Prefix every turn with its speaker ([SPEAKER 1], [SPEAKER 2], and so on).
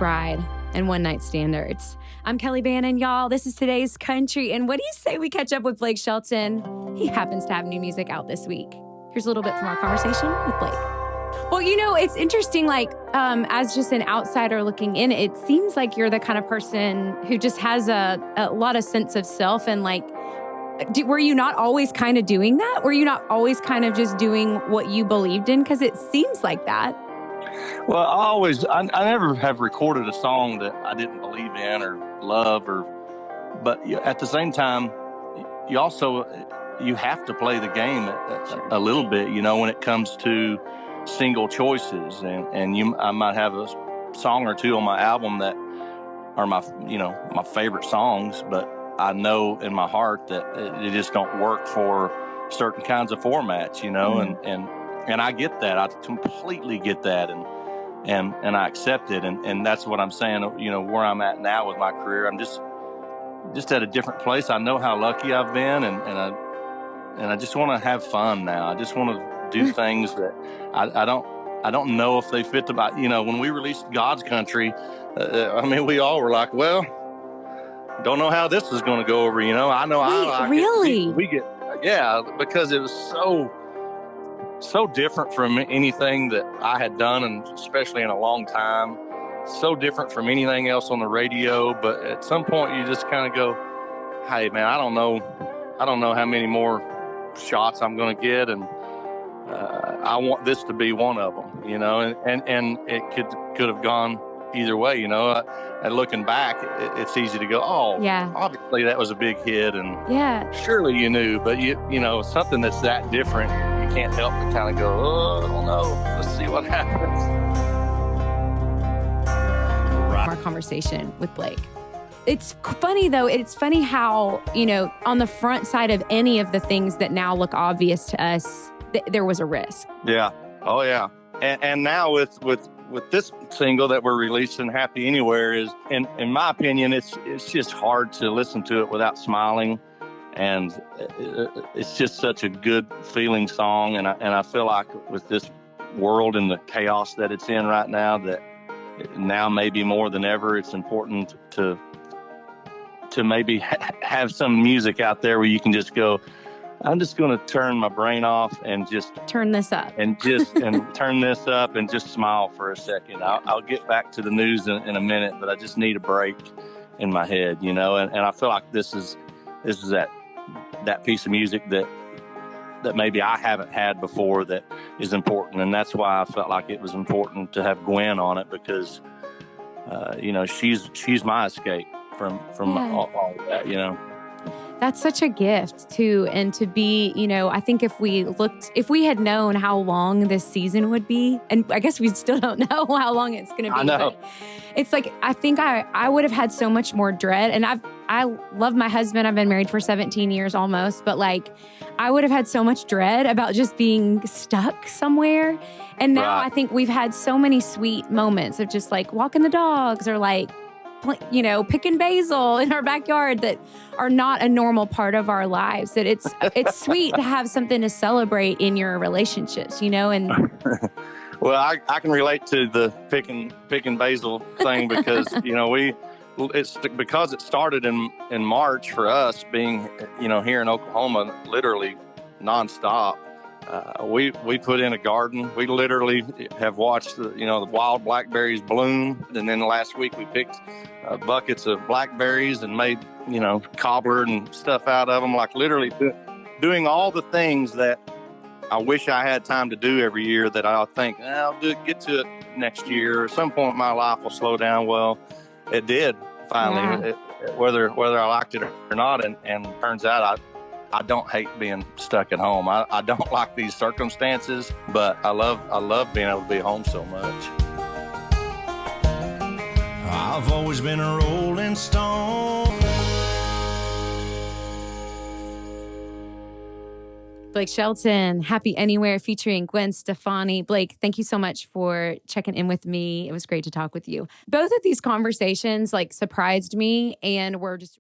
[SPEAKER 1] Bride and One Night Standards. I'm Kelleigh Bannen, y'all. This is today's country. And what do you say we catch up with Blake Shelton? He happens to have new music out this week. Here's a little bit from our conversation with Blake. Well, you know, it's interesting, like, as just an outsider looking in, it seems like you're the kind of person who just has a lot of sense of self. And like, were you not always kind of doing that? Were you not always kind of just doing what you believed in? Because it seems like that.
[SPEAKER 2] Well, I never have recorded a song that I didn't believe in or love, but at the same time, you have to play the game a little bit, you know, when it comes to single choices, and I might have a song or two on my album that are my favorite songs, but I know in my heart that it just don't work for certain kinds of formats, you know, and I get that. I completely get that, and I accept it, and that's what I'm saying. You know, where I'm at now with my career, I'm just at a different place. I know how lucky I've been, and I just want to have fun now. I just want to do things that I don't know if they fit the. You know, when we released God's Country, I mean, we all were like, well, don't know how this is going to go over. You know, I know. I
[SPEAKER 1] really?
[SPEAKER 2] We get, yeah, because it was so different from anything that I had done, and especially in a long time. So different from anything else on the radio. But at some point, you just kind of go, "Hey, man, I don't know how many more shots I'm going to get, and I want this to be one of them." You know, and it could have gone either way. You know, and looking back, it's easy to go, "Oh, yeah, obviously that was a big hit," and surely you knew. But you know, something that's that different, you can't help but kind of go, "Oh, I don't know. Let's see what happens."
[SPEAKER 1] Our conversation with Blake. It's funny, though. It's funny how, you know, on the front side of any of the things that now look obvious to us, there was a risk.
[SPEAKER 2] Yeah. Oh, yeah. And now with this single that we're releasing, Happy Anywhere, is, in my opinion, it's just hard to listen to it without smiling. And it's just such a good feeling song. And I feel like with this world and the chaos that it's in right now, that now maybe more than ever, it's important to maybe have some music out there where you can just go, I'm just going to turn my brain off and just
[SPEAKER 1] turn this up
[SPEAKER 2] and turn this up and just smile for a second. I'll get back to the news in a minute, but I just need a break in my head, you know, and I feel like this is that piece of music that maybe I haven't had before that is important. And that's why I felt like it was important to have Gwen on it, because, you know, she's my escape from all of that, you know.
[SPEAKER 1] That's such a gift too. And to be, you know, I think if we had known how long this season would be, and I guess we still don't know how long it's going to be.
[SPEAKER 2] I know.
[SPEAKER 1] But it's like, I think I would have had so much more dread. And I love my husband. I've been married for 17 years almost, but like, I would have had so much dread about just being stuck somewhere. And now I think we've had so many sweet moments of just like walking the dogs, or like, you know, picking basil in our backyard, that are not a normal part of our lives. That it's sweet to have something to celebrate in your relationships, you know. And
[SPEAKER 2] well, I can relate to the picking basil thing, because you know, because it started in March for us, being, you know, here in Oklahoma, literally nonstop. We put in a garden. We literally have watched the wild blackberries bloom, and then last week we picked buckets of blackberries and made, you know, cobbler and stuff out of them. Like literally doing all the things that I wish I had time to do every year, that I'll think, I'll get to it next year, or at some point my life will slow down. Well, it did finally, whether I liked it or not, and turns out I don't hate being stuck at home. I don't like these circumstances, but I love being able to be home so much.
[SPEAKER 3] I've always been a rolling stone.
[SPEAKER 1] Blake Shelton, Happy Anywhere, featuring Gwen Stefani. Blake, thank you so much for checking in with me. It was great to talk with you. Both of these conversations like surprised me, and were just